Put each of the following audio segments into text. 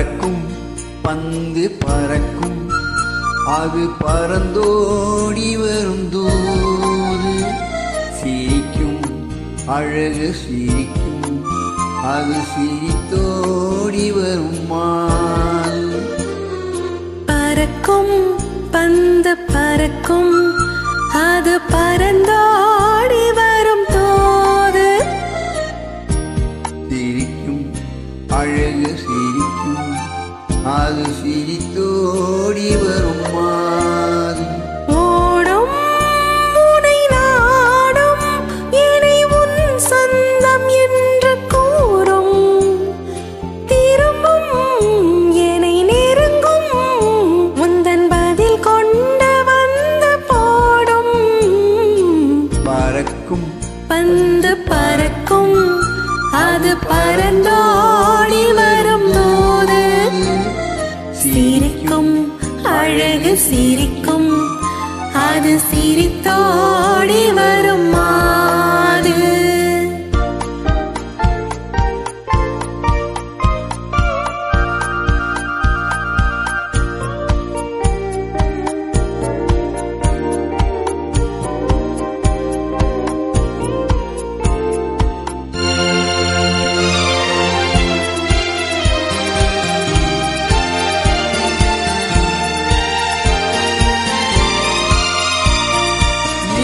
பறக்கும் பந்து பறக்கும் அது பறந்தோடி வரும் தூது சிரிக்கும் அழகு சிரிக்கும் அது சிரித்தோடி வரும் மாது பறக்கும் பந்து பறக்கும் அது பறந்தோடி வரும் தூது சிரிக்கும் அழகு சிரிக்கும் அது சிரித்தோடி வரும் மாது ஓடும் உனை நாடும் என்னை உன் சொந்தம் என்று கூறும் திரும்பும் என்னை நெருங்கும் முந்தன் பதில் கொண்டு வந்து போடும் பறக்கும் பந்து பறக்கும் அது பறந்தோடி வரும் போது சிரிக்கும் அழகு சிரிக்கும் அது சிரித்தோடி வரும் மாது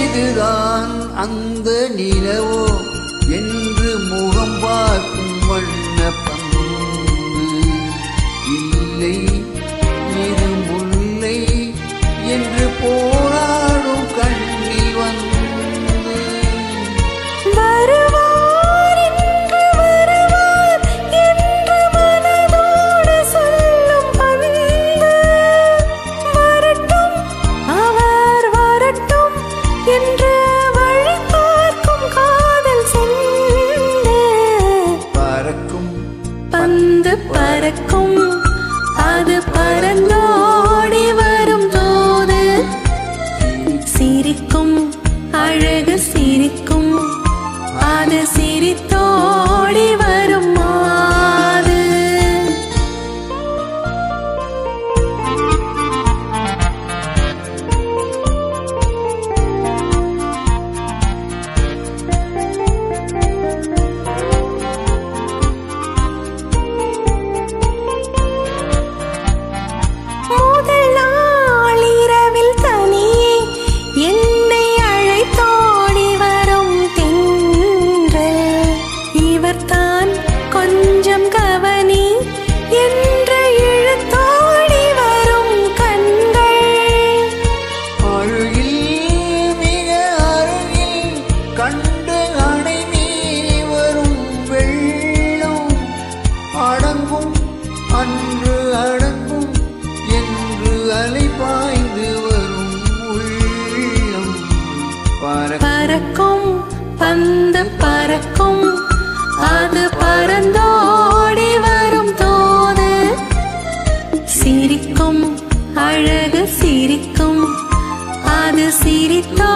இதுதான் அந்த நிலவோ என்று முகம் பார்க்கும் வண்ண பந்து இல்லை இது முல்லை என்று போராடும் கண்ணில் வந்து வருவார் என்று வருவார் என்று மனதோடு சொல்லும் பந்து வரட்டும் அவர் வரட்டும் என்று வழி பார்க்கும் காதல் சென்று பறக்கும் பந்து பறக்கும் அது பறந்தோடி வரும் போது சிரிக்கும் அழகு சிரிக்கும் அது சிரித்தோடி வரும் மாது முதல் நாள் இரவில் தனியே என்னை அழைத்தோடி வரும் தென்றல் இவர்தான் கொஞ்சம் கவனி என்று இழுத்தோடி வரும் கண்கள் அருகில் மிக அருகில் கண்டு அணை மீறி வரும் வெள்ளம் அடங்கும் அன்று அடங்கும் என்று அலை பாய்ந்து வரும் உள்ளம் பறக்கும் பந்து பறக்கும் அது பறந்தோடி வரும் தோது சிரிக்கும் அழகு சிரிக்கும் அது சிரித்தோ